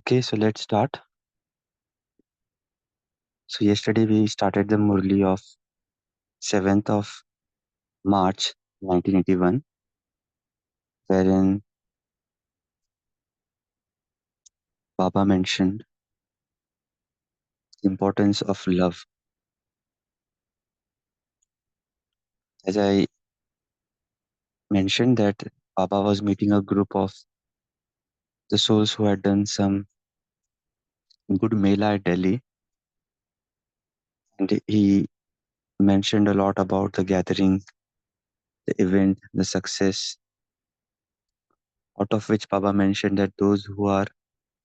Okay, so let's start. So yesterday we started the Murli of 7th of March 1981, wherein Baba mentioned the importance of love. As I mentioned that Baba was meeting a group of the souls who had done some good Mela at Delhi, and he mentioned a lot about the gathering, the event, the success, out of which Baba mentioned that those who are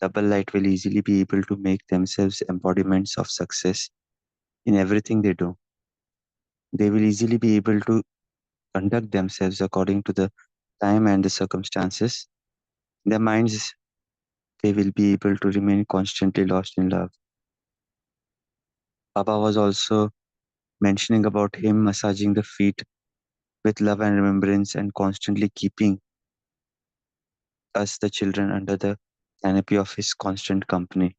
double light will easily be able to make themselves embodiments of success in everything they do. They will easily be able to conduct themselves according to the time and the circumstances. In their minds, they will be able to remain constantly lost in love. Baba was also mentioning about him massaging the feet with love and remembrance and constantly keeping us, the children, under the canopy of his constant company.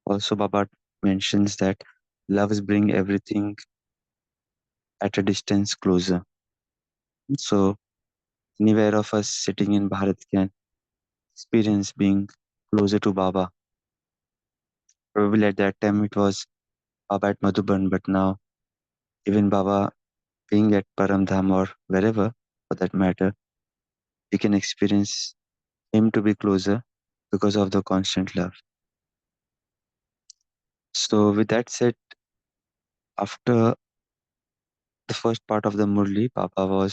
Also, Baba mentions that loves bring everything at a distance closer. So, anywhere of us sitting in Bharat can experience being closer to Baba. Probably at that time it was Baba at Madhuban, but now even Baba being at Paramdham or wherever for that matter, we can experience him to be closer because of the constant love. So with that said, after the first part of the Murli, Baba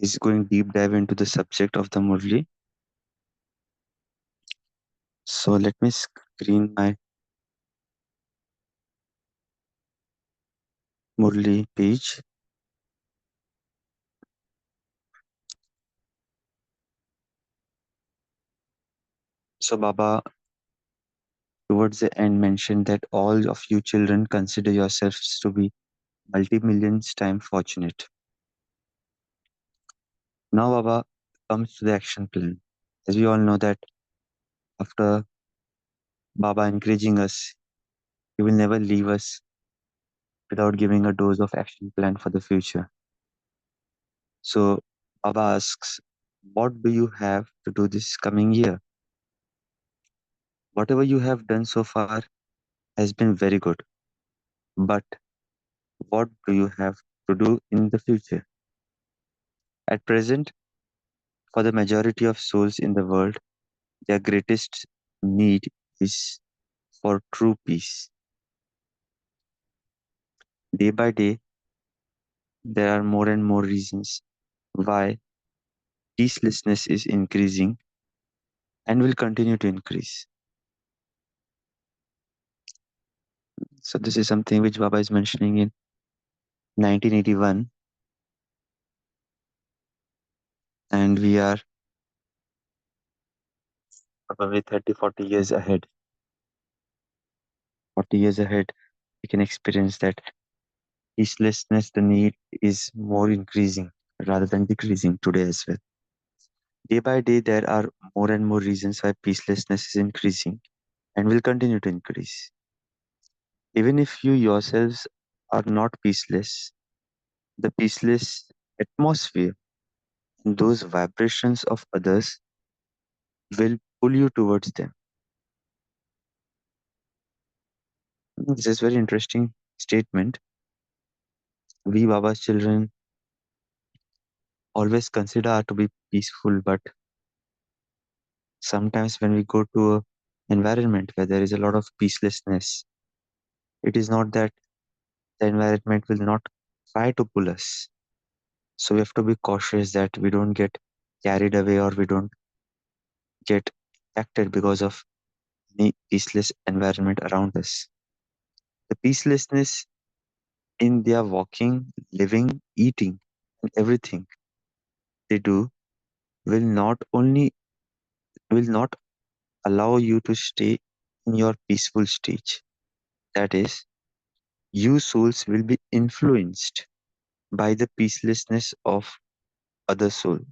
is going deep dive into the subject of the Murli. So let me screen my Murli page. So Baba towards the end mentioned that all of you children consider yourselves to be multi-millions time fortunate. Now Baba comes to the action plan. As we all know that after Baba encouraging us, he will never leave us without giving a dose of action plan for the future. So Baba asks, what do you have to do this coming year? Whatever you have done so far has been very good. But what do you have to do in the future? At present, for the majority of souls in the world, their greatest need is for true peace. Day by day, there are more and more reasons why peacelessness is increasing and will continue to increase. So this is something which Baba is mentioning in 1981, and we are probably 30, 40 years ahead. 40 years ahead, we can experience that peacelessness, the need is more increasing rather than decreasing today as well. Day by day, there are more and more reasons why peacelessness is increasing and will continue to increase. Even if you yourselves are not peaceless, the peaceless atmosphere and those vibrations of others will pull you towards them. This is very interesting statement. We Baba's children always consider to be peaceful, but sometimes when we go to a environment where there is a lot of peacelessness, it is not that the environment will not try to pull us. So we have to be cautious that we don't get carried away or we don't get affected because of any peaceless environment around us. The peacelessness in their walking, living, eating, and everything they do will not allow you to stay in your peaceful stage. That is, you souls will be influenced by the peacelessness of other souls.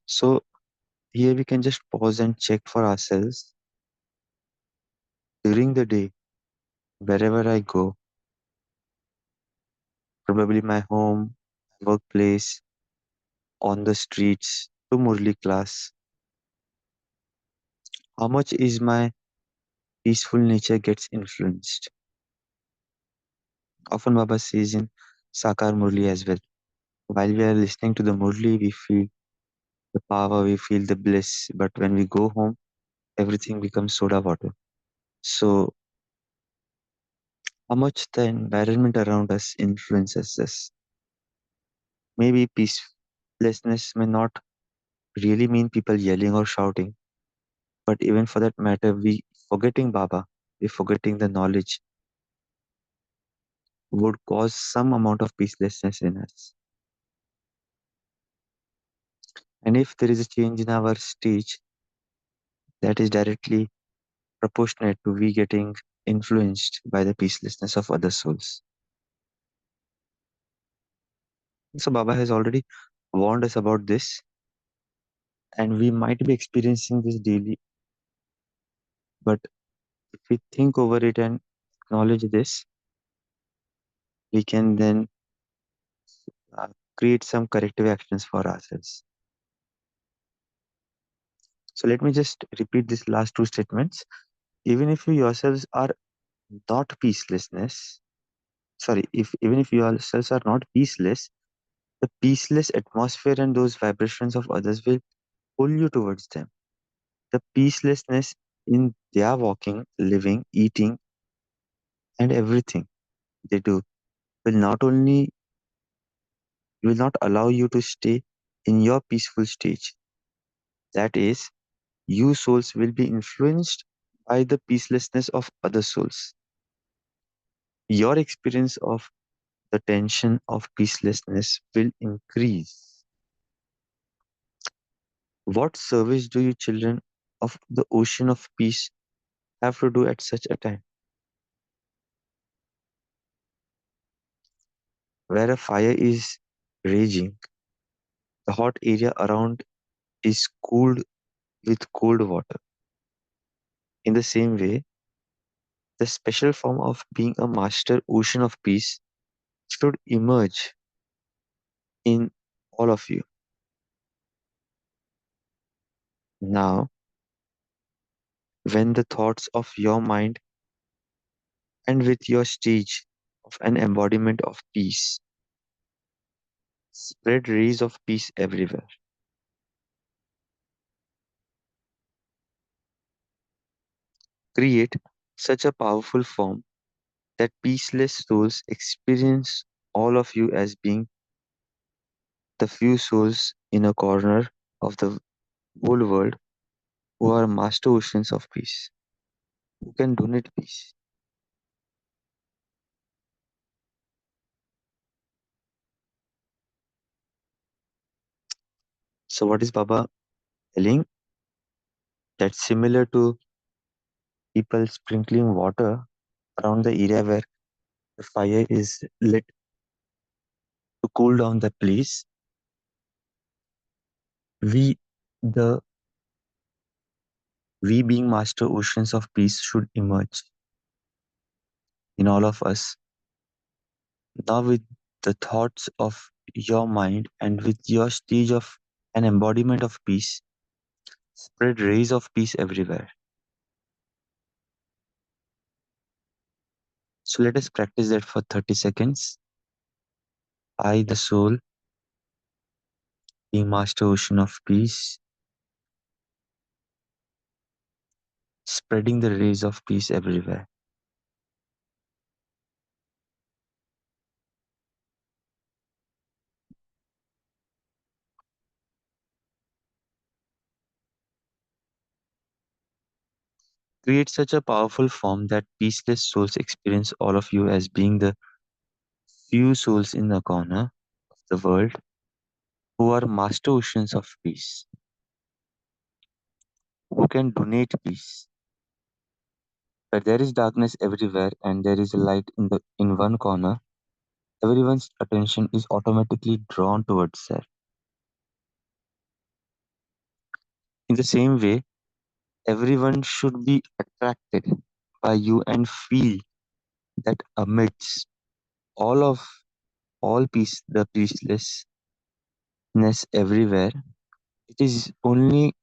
So here we can just pause and check for ourselves during the day, wherever I go, probably my home, workplace, on the streets, to Murli class. How much is my peaceful nature gets influenced? Often Baba says in Sakar Murli as well. While we are listening to the Murli, we feel the power, we feel the bliss. But when we go home, everything becomes soda water. So how much the environment around us influences us? Maybe peacefulness may not really mean people yelling or shouting, but even for that matter, we forgetting Baba, we forgetting the knowledge would cause some amount of peacelessness in us. And if there is a change in our stage, that is directly proportionate to we getting influenced by the peacelessness of other souls. So Baba has already warned us about this, and we might be experiencing this daily. But if we think over it and acknowledge this, we can then uh, create some corrective actions for ourselves. So let me just repeat these last two statements. Even if you yourselves are not peacelessness, sorry, if even if you yourselves are not peaceless, the peaceless atmosphere and those vibrations of others will pull you towards them. The peacelessness in their walking, living, eating, and everything they do will not allow you to stay in your peaceful stage. That is, you souls will be influenced by the peacelessness of other souls. Your experience of the tension of peacelessness will increase. What service do you children of the ocean of peace have to do at such a time? Where a fire is raging, the hot area around is cooled with cold water. In the same way, the special form of being a master ocean of peace should emerge in all of you. Now, when the thoughts of your mind and with your stage of an embodiment of peace, spread rays of peace everywhere. Create such a powerful form that peaceless souls experience all of you as being the few souls in a corner of the whole world who are master oceans of peace, who can donate peace. So, what is Baba telling? That's similar to people sprinkling water around the area where the fire is lit to cool down the place. We, the we being master oceans of peace, should emerge in all of us. Now, with the thoughts of your mind and with your stage of an embodiment of peace, spread rays of peace everywhere. So, let us practice that for 30 seconds. I, the soul, being master ocean of peace, spreading the rays of peace everywhere. Create such a powerful form that peaceless souls experience all of you as being the few souls in the corner of the world who are master oceans of peace, who can donate peace. Where there is darkness everywhere and there is a light in one corner, everyone's attention is automatically drawn towards there. In the same way, everyone should be attracted by you and feel that amidst all of all peace, the peacelessness everywhere, it is only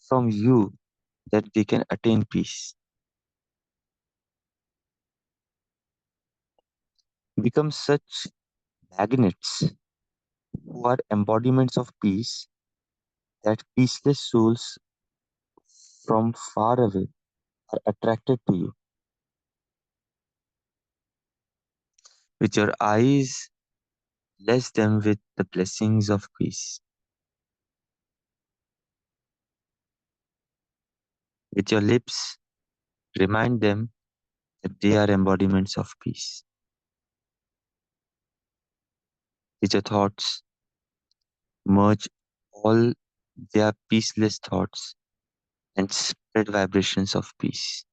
from you that they can attain peace. Become such magnets who are embodiments of peace that peaceless souls from far away are attracted to you. With your eyes, bless them with the blessings of peace. With your lips, remind them that they are embodiments of peace. With your thoughts, merge all their peaceless thoughts and spread vibrations of peace.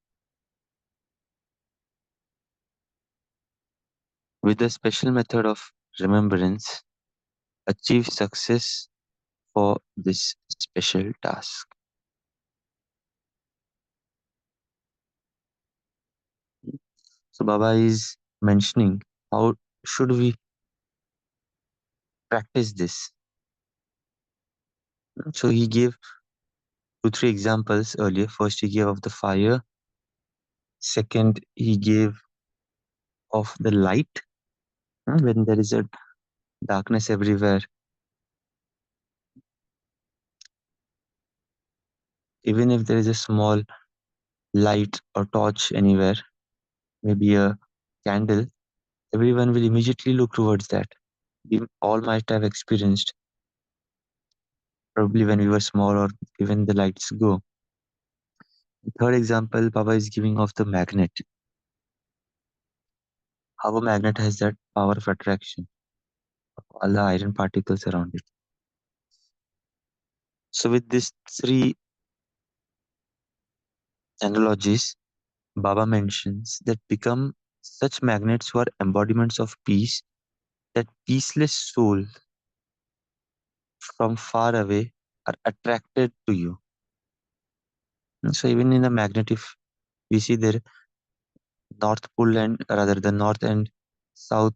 With the special method of remembrance, achieve success for this special task. So Baba is mentioning how should we practice this. So he gave two, three examples earlier. First, he gave of the fire. Second, he gave of the light. When there is a darkness everywhere, even if there is a small light or torch anywhere, maybe a candle, everyone will immediately look towards that. We all might have experienced, probably when we were small or even the lights go. The third example Baba is giving of the magnet. How a magnet has that power of attraction of all the iron particles around it. So with these three analogies, Baba mentions that become such magnets who are embodiments of peace that peaceless souls from far away are attracted to you. So even in the magnet, if we see there north pole and rather the north and south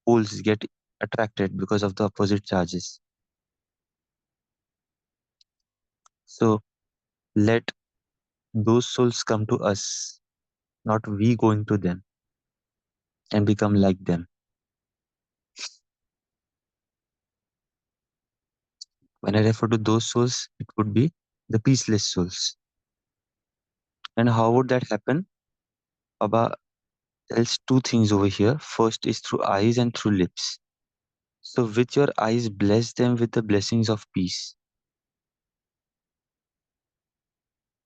poles get attracted because of the opposite charges. So let those souls come to us, not we going to them and become like them. When I refer to those souls, it would be the peaceless souls. And how would that happen? Baba tells two things over here. First is through eyes and through lips. So with your eyes, bless them with the blessings of peace.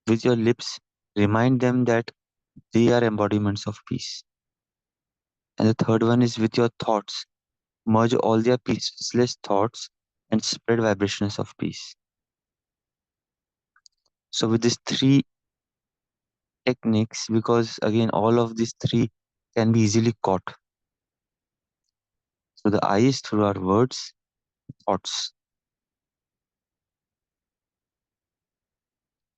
With your lips, remind them that they are embodiments of peace. And the third one is with your thoughts. Merge all their peaceless thoughts and spread vibrations of peace. So with these three techniques, because again, all of these three can be easily caught. So the eye is through our words, thoughts.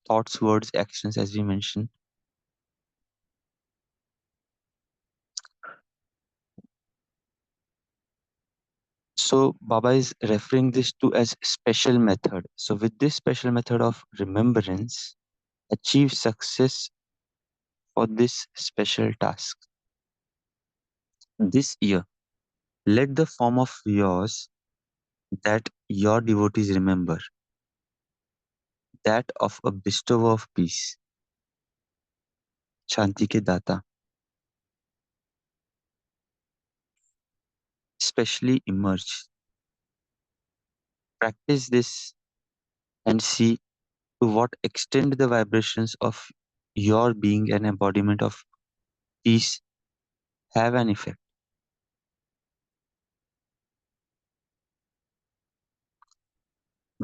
Thoughts, words, actions, as we mentioned. So Baba is referring this to as special method. So with this special method of remembrance, achieve success for this special task. This year, let the form of yours that your devotees remember, that of a bestower of peace, Shanti ke data, especially emerge. Practice this and see to what extent the vibrations of your being an embodiment of peace have an effect.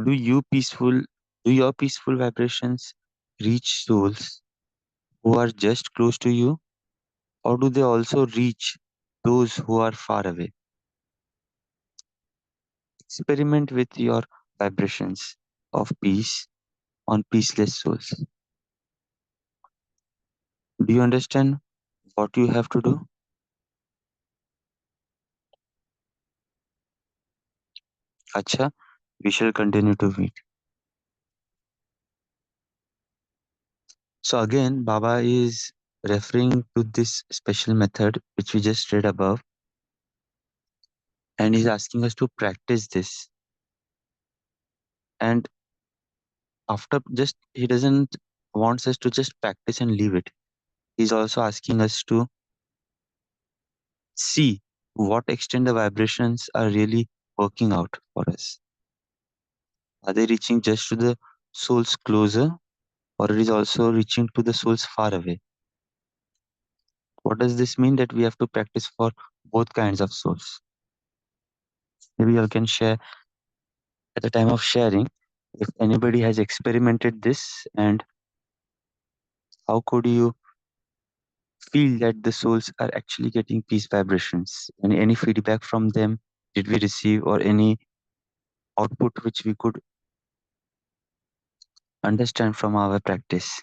Do you peaceful do your peaceful vibrations reach souls who are just close to you, or do they also reach those who are far away? Experiment with your vibrations of peace on peaceless souls. Do you understand what you have to do? Acha, we shall continue to meet. So again, Baba is referring to this special method which we just read above, and he's asking us to practice this. And after just he doesn't wants us to just practice and leave it. He's also asking us to see what extent the vibrations are really working out for us. Are they reaching just to the souls closer, or it is also reaching to the souls far away? What does this mean? That we have to practice for both kinds of souls. Maybe you can share at the time of sharing if anybody has experimented this, and how could you feel that the souls are actually getting peace vibrations, and any feedback from them did we receive, or any output which we could understand from our practice.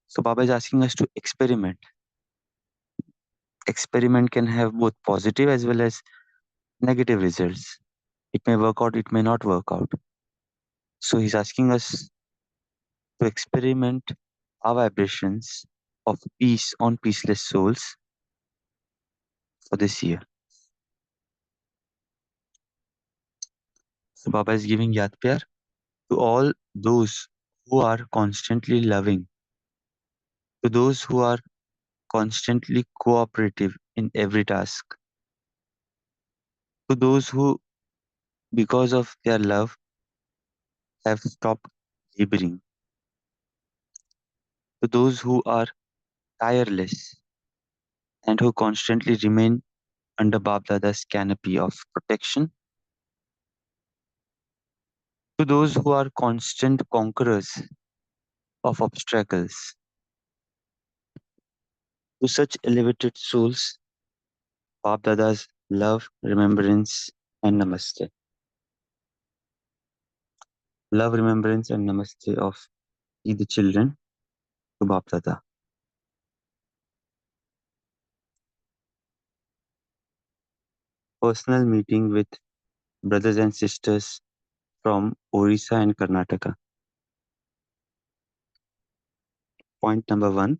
So Baba is asking us to experiment. Experiment can have both positive as well as negative results. It may work out, it may not work out. So he's asking us to experiment our vibrations of peace on peaceless souls for this year. So Baba is giving Yad Pyar to all those who are constantly loving, to those who are constantly cooperative in every task, to those who, because of their love, have stopped laboring, to those who are tireless and who constantly remain under Bab Dada's canopy of protection, to those who are constant conquerors of obstacles, to such elevated souls, Bab Dada's love, remembrance, and namaste. Love, remembrance, and namaste of the children to Bab Dada. Personal meeting with brothers and sisters from Orissa and Karnataka. Point number 1.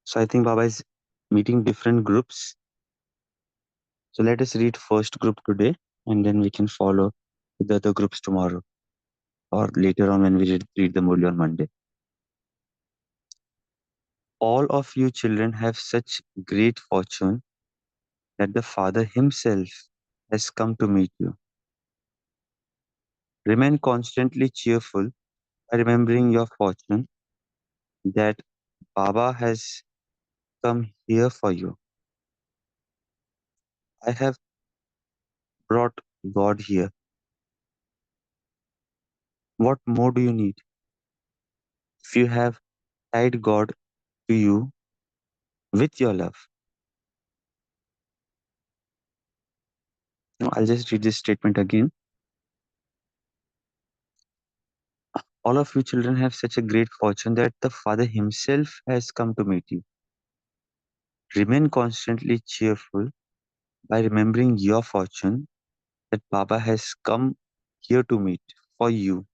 So I think Baba is meeting different groups. So let us read first group today, and then we can follow with the other groups tomorrow, or later on when we read the Murli on Monday. All of you children have such great fortune that the Father himself has come to meet you. Remain constantly cheerful by remembering your fortune, that Baba has come here for you. I have brought God here. What more do you need? If you have tied God to you with your love. Now, I'll just read this statement again. All of you children have such a great fortune that the Father himself has come to meet you. Remain constantly cheerful by remembering your fortune, that Baba has come here to meet for you.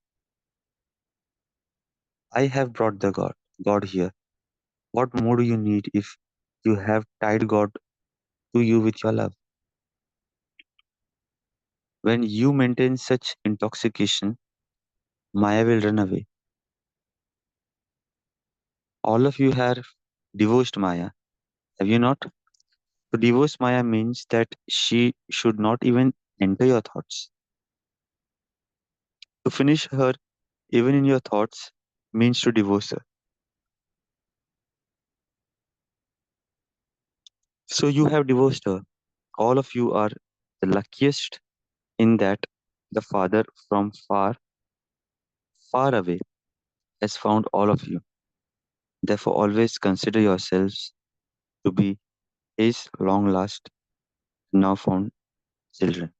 I have brought the God here. What more do you need if you have tied God to you with your love? When you maintain such intoxication, Maya will run away. All of you have divorced Maya, have you not? To divorce Maya means that she should not even enter your thoughts. To finish her even in your thoughts means to divorce her. So you have divorced her. All of you are the luckiest in that the Father from far, far away has found all of you. Therefore, always consider yourselves to be His long last, now found children.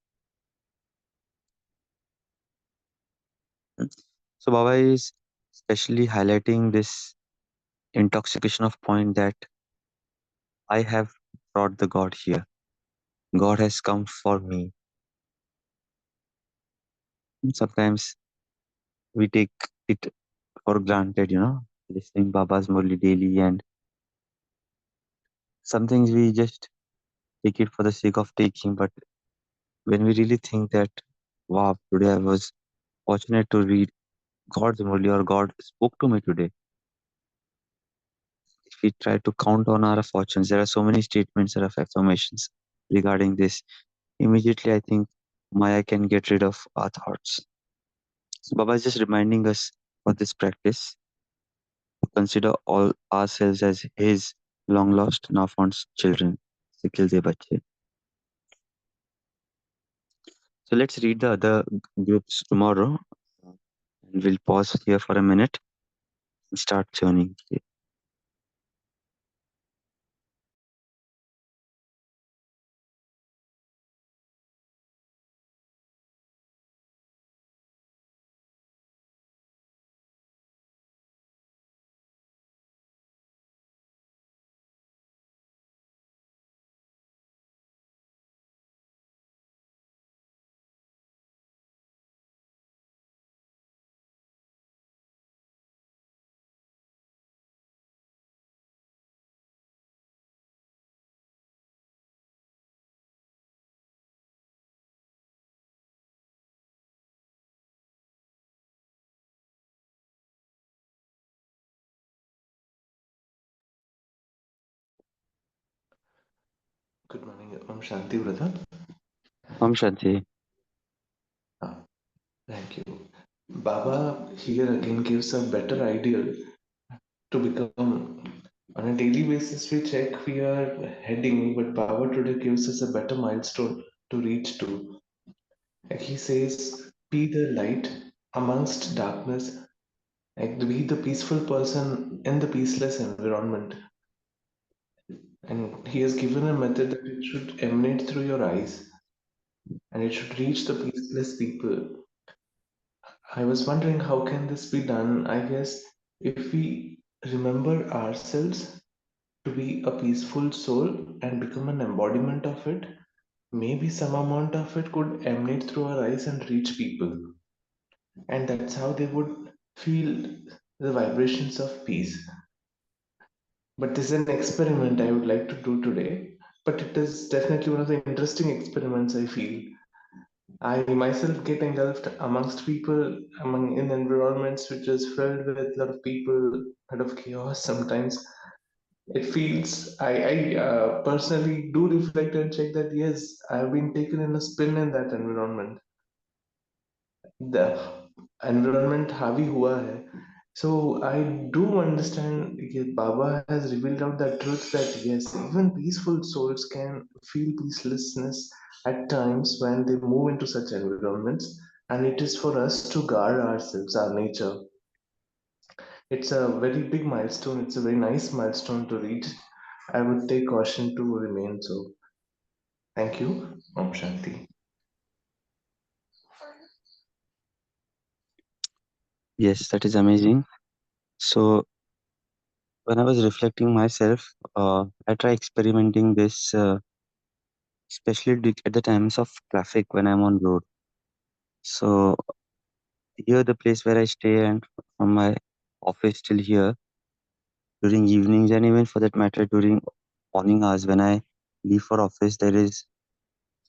So Baba is especially highlighting this intoxication of point that I have brought the God here. God has come for me. Sometimes we take it for granted, listening Baba's Murli daily, and some things we just take it for the sake of taking. But when we really think that, wow, today I was fortunate to read God's Murli or God spoke to me today. If we try to count on our fortunes, there are so many statements or affirmations regarding this. Immediately, I think Maya can get rid of our thoughts. So Baba is just reminding us for this practice to consider all ourselves as his long lost, now found children. Sikhil de bache. So let's read the other groups tomorrow. And we'll pause here for a minute and start churning. Good morning. Shanti, brother. Om Shanti. Ah, thank you. Baba here again gives a better ideal to become. On a daily basis, we check we are heading, but Baba today gives us a better milestone to reach to. Like he says, be the light amongst darkness, like be the peaceful person in the peaceless environment. And he has given a method that it should emanate through your eyes and it should reach the peaceless people. I was wondering how can this be done? I guess if we remember ourselves to be a peaceful soul and become an embodiment of it, maybe some amount of it could emanate through our eyes and reach people. And that's how they would feel the vibrations of peace. But this is an experiment I would like to do today. But it is definitely one of the interesting experiments I feel. I myself get engulfed amongst people, among in environments which is filled with a lot of people, a lot of chaos. Sometimes it feels I personally do reflect and check that yes, I have been taken in a spin in that environment. The environment हावी हुआ है. So I do understand that Baba has revealed out that truth that yes, even peaceful souls can feel peacelessness at times when they move into such environments, and it is for us to guard ourselves, our nature. It's a very big milestone. It's a very nice milestone to reach. I would take caution to remain so. Thank you. Om Shanti. Yes, that is amazing. So when I was reflecting myself, I try experimenting this, especially at the times of traffic when I'm on road. So here, the place where I stay, and from my office till here, during evenings, and even for that matter during morning hours when I leave for office, there is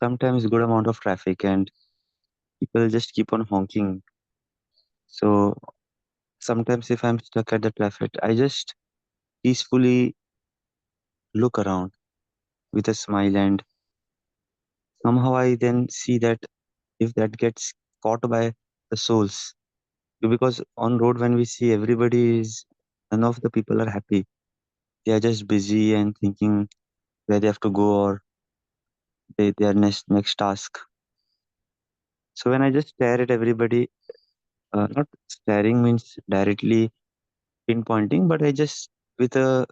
sometimes good amount of traffic, and people just keep on honking. So sometimes if I'm stuck at the traffic, I just peacefully look around with a smile, and somehow I then see that if that gets caught by the souls, because on road when we see everybody is, none of the people are happy. They are just busy and thinking where they have to go, or their next task. So when I just stare at everybody, not staring means directly pinpointing, but I just with a,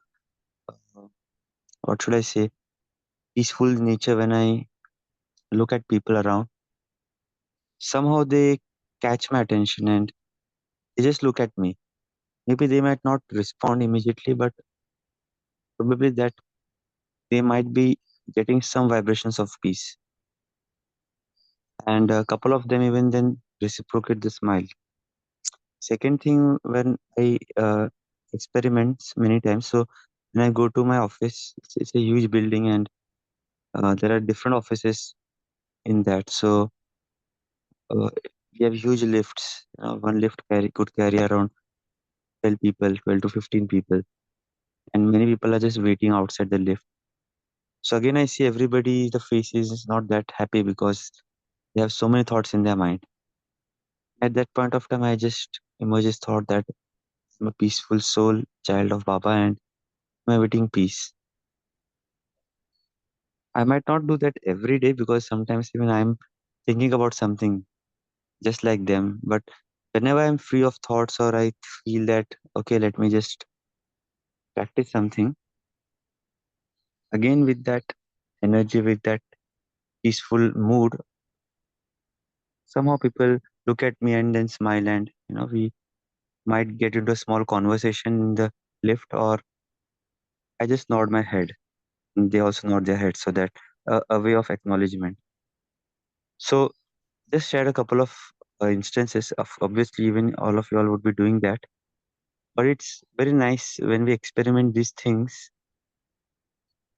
what should I say, peaceful nature, when I look at people around, somehow they catch my attention, and They just look at me. Maybe they might not respond immediately, but probably that they might be getting some vibrations of peace. And a couple of them even then reciprocate the smile. Second thing, when I experiments many times, so when I go to my office, it's a huge building and there are different offices in that. So uh, we have huge lifts. One lift could carry around 12 people, 12 to 15 people, and many people are just waiting outside the lift. So again, I see everybody, the face is not that happy because they have so many thoughts in their mind. At that point of time, I just emerges thought that I'm a peaceful soul, child of Baba, and I'm awaiting peace. I might not do that every day because sometimes even I'm thinking about something just like them. But whenever I'm free of thoughts or I feel that, okay, let me just practice something, again with that energy, with that peaceful mood, somehow people look at me and then smile, and we might get into a small conversation in the lift, or I just nod my head. And they also nod their head, so that a way of acknowledgement. So just share a couple of instances of, obviously even all of you all would be doing that, but it's very nice when we experiment these things.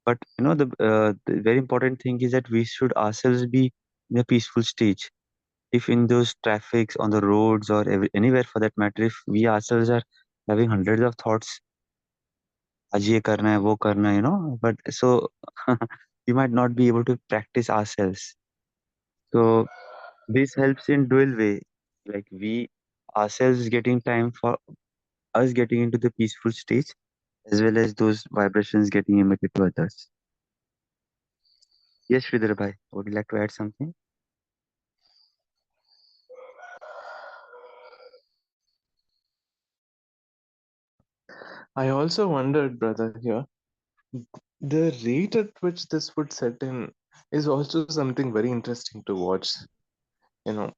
But the very important thing is that we should ourselves be in a peaceful stage. If in those traffics on the roads or anywhere for that matter, if we ourselves are having hundreds of thoughts, आज ये करना है वो करना है, but so we might not be able to practice ourselves. So this helps in dual way, like we ourselves getting time for us getting into the peaceful stage, as well as those vibrations getting emitted to others. Yes, Sridhar bhai, would you like to add something? I also wondered, brother, here, the rate at which this would set in is also something very interesting to watch. You know,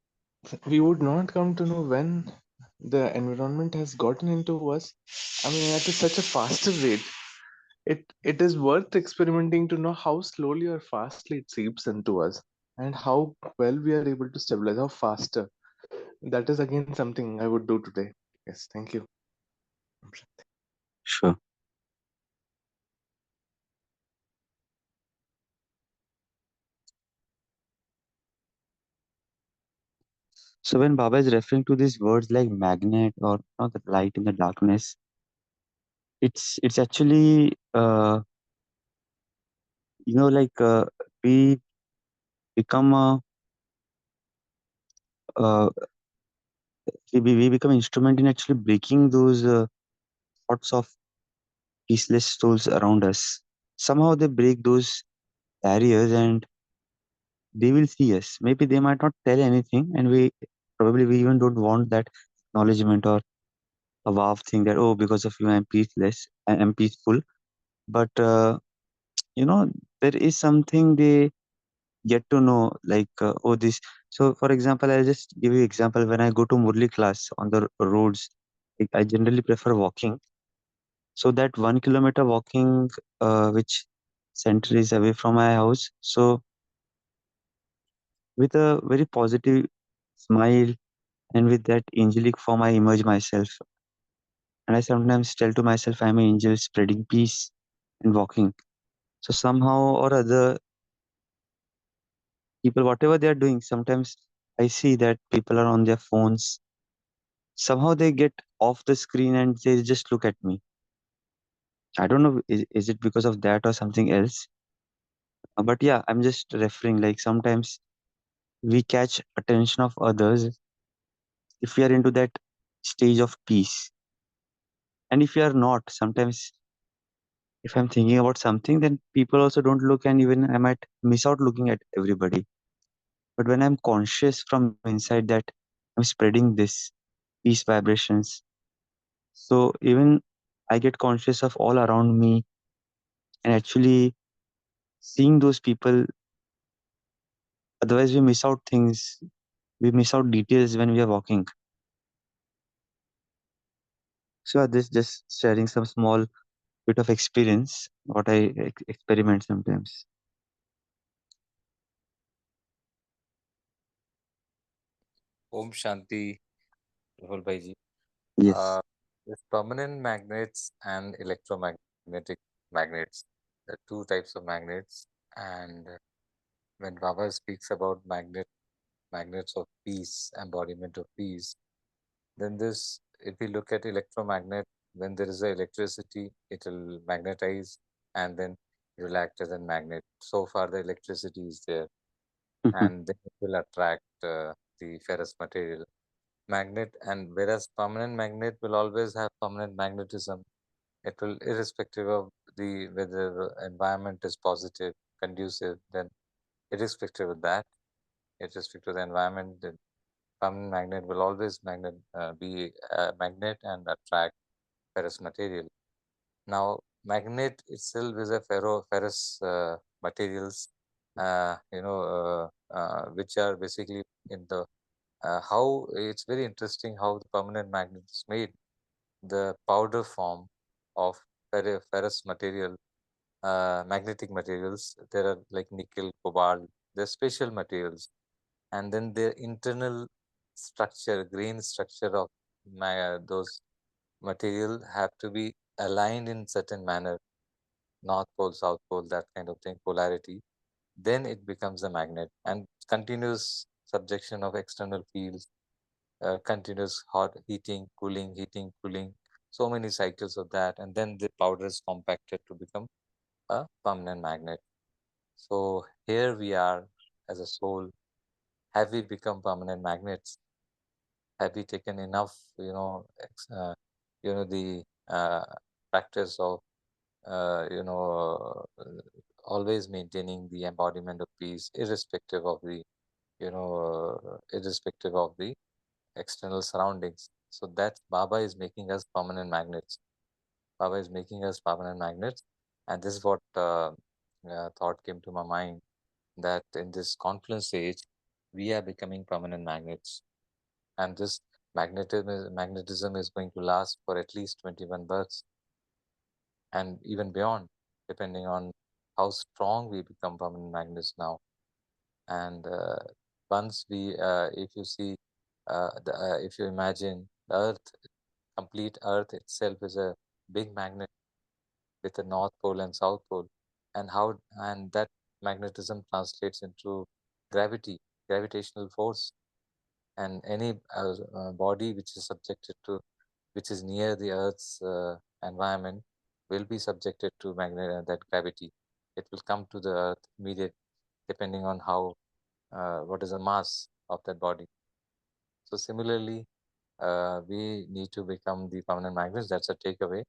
we would not come to know when the environment has gotten into us. I mean, at such a faster rate. It is worth experimenting to know how slowly or fastly it seeps into us, and how well we are able to stabilize, how faster. That is again something I would do today. Yes, thank you. Sure. So when Baba is referring to these words like magnet or the light in the darkness, it's actually like we become uh, we become instrument in actually breaking those thoughts of peaceless souls around us. Somehow they break those barriers and they will see us. Maybe they might not tell anything, and we even don't want that acknowledgement or a wow thing that, oh, because of you I'm peaceless, I am peaceful. But you know there is something they get to know, like oh this. So for example, I'll just give you example. When I go to Murli class on the roads, like, I generally prefer walking. So that 1 kilometer walking, which center is away from my house, so with a very positive smile and with that angelic form, I emerge myself. And I sometimes tell to myself, I'm an angel spreading peace and walking. So somehow or other, people, whatever they are doing, sometimes I see that people are on their phones. Somehow they get off the screen and they just look at me. I don't know, is it because of that or something else? But yeah, I'm just referring, like sometimes we catch attention of others if we are into that stage of peace. And if you are not, sometimes if I'm thinking about something, then people also don't look, and even I might miss out looking at everybody. But when I'm conscious from inside that I'm spreading this peace vibrations, so even I get conscious of all around me and actually seeing those people. Otherwise, we miss out things, we miss out details when we are walking. So this just sharing some small bit of experience, what I experiment sometimes. Om Shanti, Rahul Bhaiji. Yes. Uh, there's permanent magnets and electromagnetic magnets. There are two types of magnets, and when Baba speaks about magnets of peace, embodiment of peace, then this, if we look at electromagnet, when there is a electricity, it will magnetize, and then it will act as a magnet. So far, the electricity is there, and then it will attract the ferrous material magnet. And whereas permanent magnet will always have permanent magnetism, it will, irrespective of the whether the environment is positive, conducive, then irrespective of that, irrespective of the environment, the permanent magnet will always be a magnet and attract ferrous material. Now, magnet itself is a ferrous materials, which are basically in the how it's very interesting how the permanent magnet is made. The powder form of ferrous material, magnetic materials, there are like nickel, cobalt, they're special materials, and then their internal structure, grain structure of those material have to be aligned in certain manner, north pole, south pole, that kind of thing, polarity. Then it becomes a magnet, and continuous subjection of external fields, continuous hot heating, cooling, so many cycles of that, and then the powder is compacted to become a permanent magnet. So here we are as a soul. Have we become permanent magnets? Have we taken enough, the practice of, always maintaining the embodiment of peace, irrespective of the external surroundings. So that Baba is making us permanent magnets. Baba is making us permanent magnets, and this is what thought came to my mind, that in this confluence age, we are becoming permanent magnets, and this magnetism is going to last for at least 21 births and even beyond, depending on how strong we become permanent magnets now. And once we, if you see, if you imagine the Earth, complete Earth itself is a big magnet with a North Pole and South Pole, and how and that magnetism translates into gravity, gravitational force, and any body which is subjected to, which is near the Earth's environment, will be subjected to that gravity. It will come to the Earth immediate, depending on how what is the mass of that body. So similarly, we need to become the permanent magnets. That's a takeaway,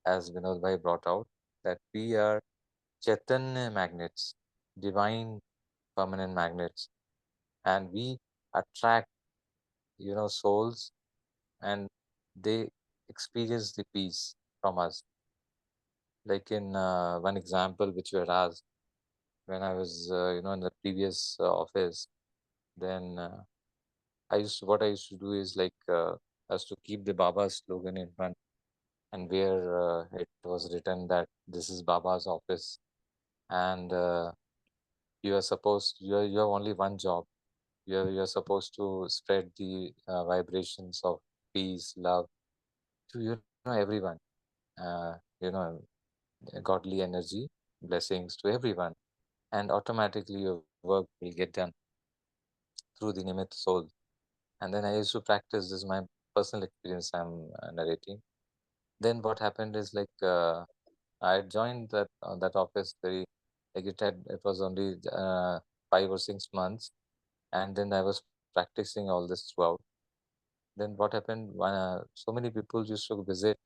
as Vinod Bhai brought out, that we are Chaitanya magnets, divine permanent magnets, and we attract, souls, and they experience the peace from us. Like in one example which you had asked, when I was, in the previous office, then what I used to do is like, as to keep the Baba's slogan in front, and where it was written that this is Baba's office, and you have only one job. You're supposed to spread the vibrations of peace, love to everyone. Uh, you know, Godly energy, blessings to everyone, and automatically your work will get done through the Nimit soul. And then I used to practice this, my personal experience I'm narrating. Then what happened is like, I joined that office very, like it was only 5 or 6 months, and then I was practicing all this throughout. Then what happened? So many people used to visit,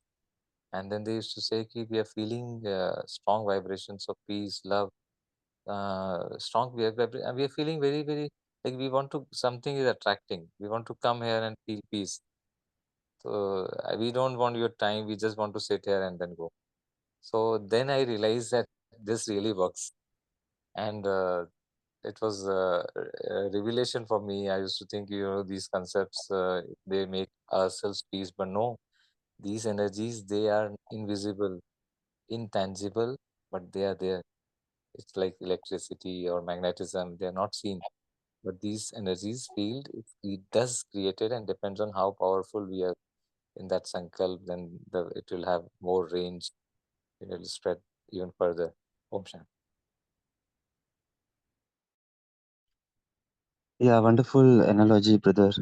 and then they used to say, "Ki, we are feeling strong vibrations of peace, love, strong. We are feeling very, very, like we want to, something is attracting. We want to come here and feel peace. So we don't want your time. We just want to sit here and then go." So then I realized that this really works, and it was a revelation for me. I used to think, these concepts, they make ourselves peace, but no, These energies, they are invisible, intangible, but they are there. It's like electricity or magnetism, they are not seen. But these energies field, it does created and depends on how powerful we are in that sankalp, then it will have more range, it will spread even further. Om Shanti. Yeah, wonderful analogy, brother.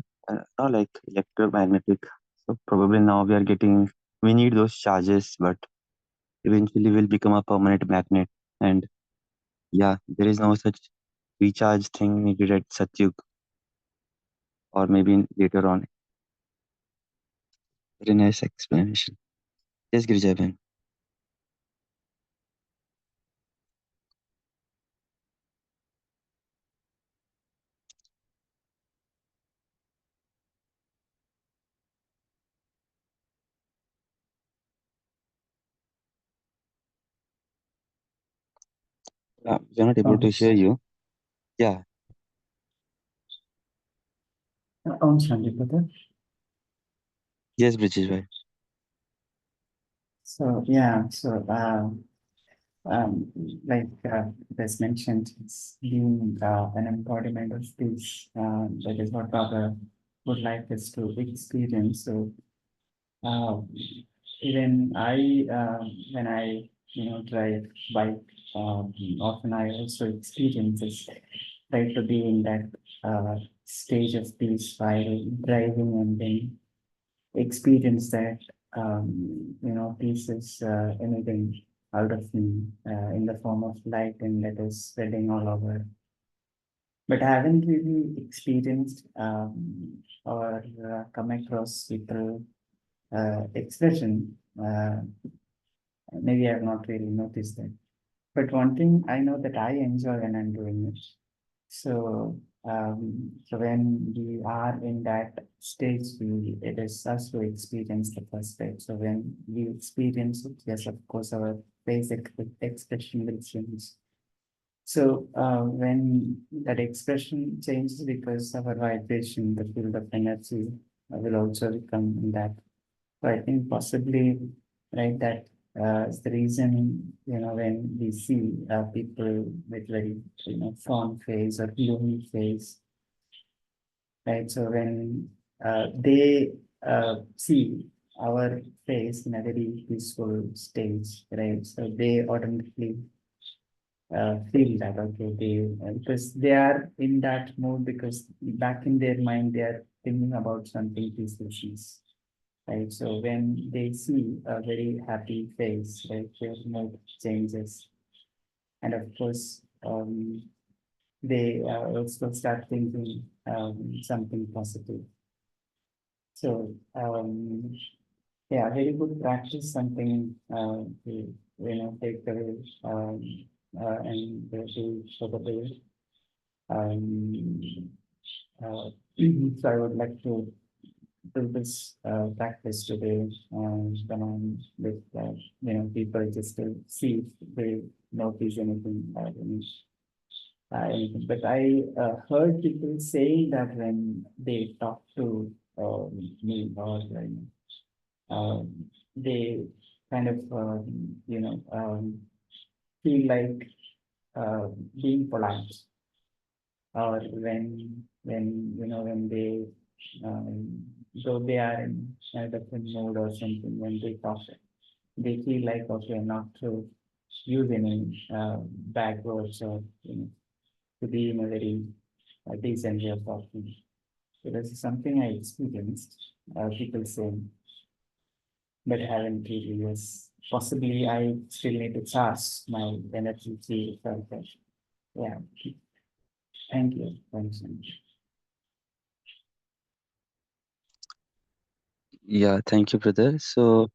Not like electromagnetic. So probably now we need those charges, but eventually we'll become a permanent magnet. And yeah, there is no such recharge thing needed at Satyug or maybe later on. Very nice explanation. Yes, Girija. We're not able to hear you. Yeah. Om Shanti, brother. Yes, Brijesh bhai. So yeah, so like as mentioned, it's being an embodiment of peace. That is what Baba would like us to experience. So uh, even I, when I drive bike, often I also experience this, try to be in that stage of peace while driving and then experience that peace is emitting out of me in the form of light and that is spreading all over. But I haven't really experienced or come across people expression. Maybe I have not really noticed that. But one thing I know that I enjoy when I'm doing it. So when we are in that stage, it is us who experience the first stage. So when we experience it, yes, of course, our basic expression will change. So when that expression changes, because our vibration, the field of energy will also become in that. So I think possibly, right, that is the reason, when we see people with very, front face or gloomy face, right? So when they see our face in a very peaceful stage, right? So they automatically feel that, okay, because they are in that mood, because back in their mind, they are thinking about something peaceful, right? So when they see a very happy face, right, their mood changes. And of course, they also start thinking something positive. So, yeah, very good practice, something to, take away and do for the day. Um, so I would like to do this practice today when I'm with people, just to see if they notice anything, anything. But I heard people say that when they talk to me, or they kind of feel like being polite, or when they though they are in a different mood or something, when they talk, they feel like, okay, not to use any bad words, or to be in a very decent way of talking. So this is something I experienced. People saying, but haven't really. Yes, possibly I still need to charge my energy to felt that. Yeah. Thank you. Thanks so much. Yeah, thank you, brother. So,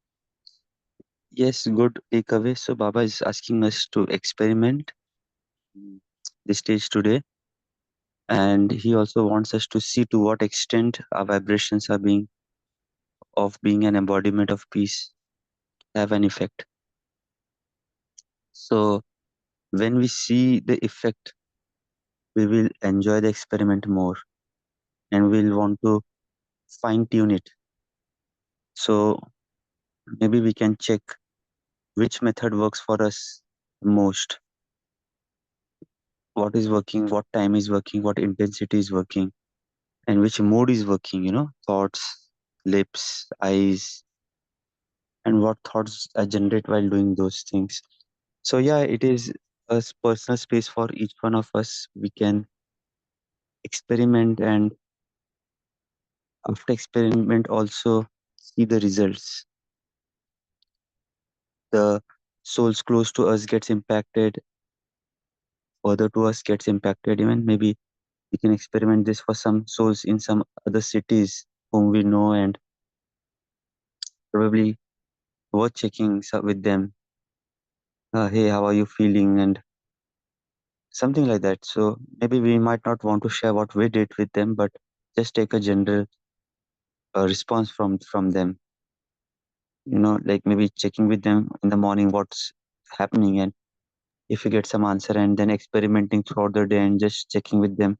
yes, good takeaway. So, Baba is asking us to experiment the stage today, and he also wants us to see to what extent our vibrations are being an embodiment of peace have an effect. So, when we see the effect, we will enjoy the experiment more, and we'll want to fine tune it. So, maybe we can check which method works for us most. What is working, what time is working, what intensity is working, and which mode is working, thoughts, lips, eyes, and what thoughts I generate while doing those things. So, yeah, it is a personal space for each one of us. We can experiment, and after experiment, also see the results. The souls close to us gets impacted, further to us gets impacted. Even maybe we can experiment this for some souls in some other cities whom we know, and probably worth checking with them. Hey, how are you feeling? And something like that. So maybe we might not want to share what we did with them, but just take a general response from them. Like maybe checking with them in the morning what's happening, and if you get some answer, and then experimenting throughout the day and just checking with them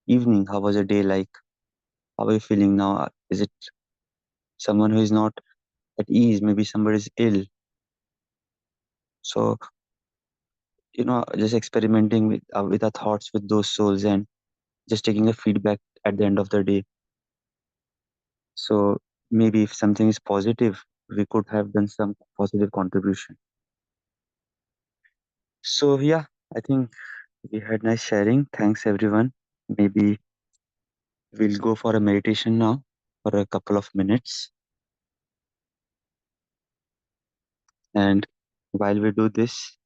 evening, how was the day like? How are you feeling now? Is it someone who is not at ease? Maybe somebody is ill. So just experimenting with our thoughts with those souls, and just taking a feedback at the end of the day. So maybe if something is positive, we could have done some positive contribution. So yeah, I think we had nice sharing. Thanks everyone. Maybe we'll go for a meditation now for a couple of minutes. And while we do this,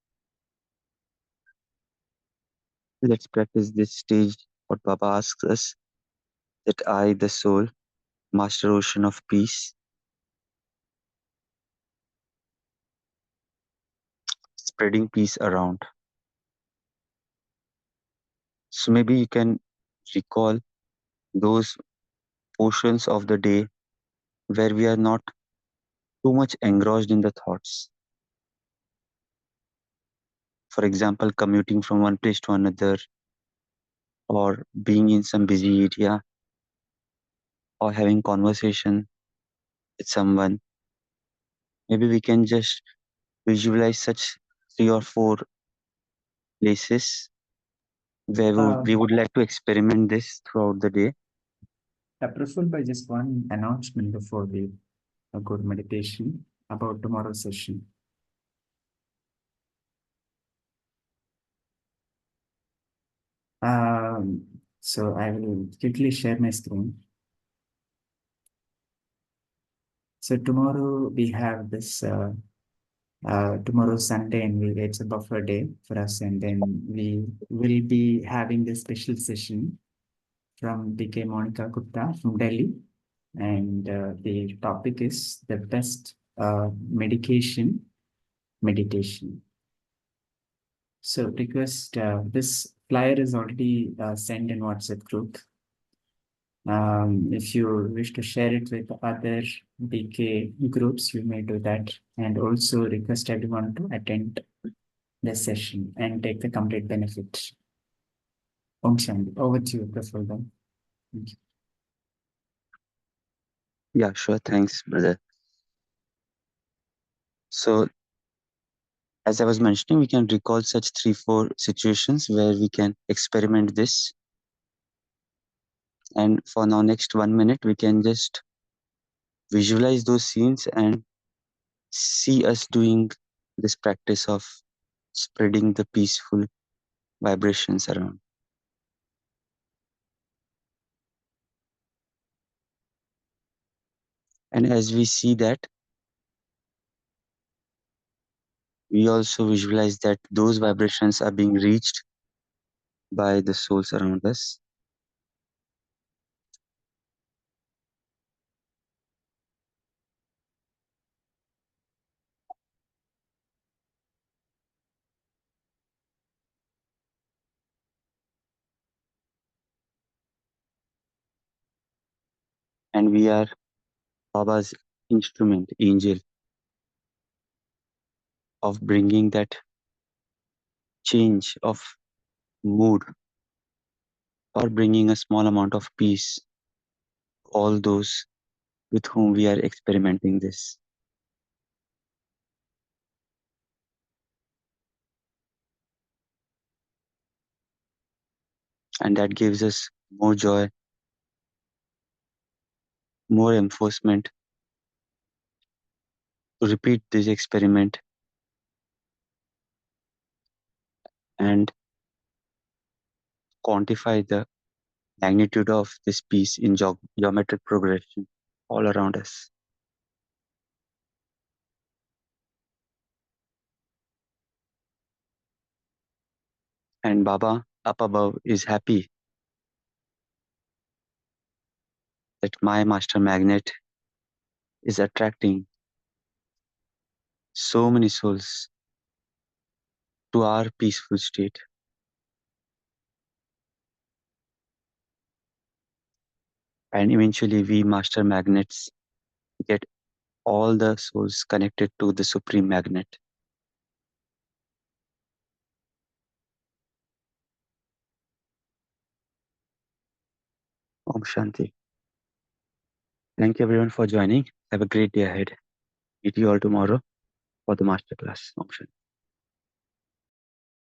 let's practice this stage. What Baba asks us, that I, the soul, master ocean of peace, spreading peace around. So maybe you can recall those portions of the day where we are not too much engrossed in the thoughts. For example, commuting from one place to another, or being in some busy area, or having conversation with someone. Maybe we can just visualize such 3 or 4 places where we would like to experiment this throughout the day. I prefer by just one announcement before we go to meditation about tomorrow's session. So I will quickly share my screen. So tomorrow we have this tomorrow Sunday, and it's a buffer day for us, and then we will be having this special session from DK Monica Gupta from Delhi, and the topic is the best meditation. So request, this flyer is already sent in WhatsApp group. If you wish to share it with other BK groups, you may do that, and also request everyone to attend the session and take the complete benefit. Om Shanti. Over to you, Prafullan. Thank you. Yeah, sure. Thanks, brother. So, as I was mentioning, we can recall such 3, 4 situations where we can experiment this. And for now, next 1 minute, we can just visualize those scenes and see us doing this practice of spreading the peaceful vibrations around. And as we see that, we also visualize that those vibrations are being reached by the souls around us. And we are Baba's instrument, angel, of bringing that change of mood, or bringing a small amount of peace to all those with whom we are experimenting this. and that gives us more joy, more enforcement to repeat this experiment and quantify the magnitude of this piece in geometric progression all around us. And Baba up above is happy that my master magnet is attracting so many souls to our peaceful state. And eventually, we master magnets get all the souls connected to the supreme magnet. Om Shanti. Thank you everyone for joining. Have a great day ahead. Meet you all tomorrow for the masterclass. Om Shanti.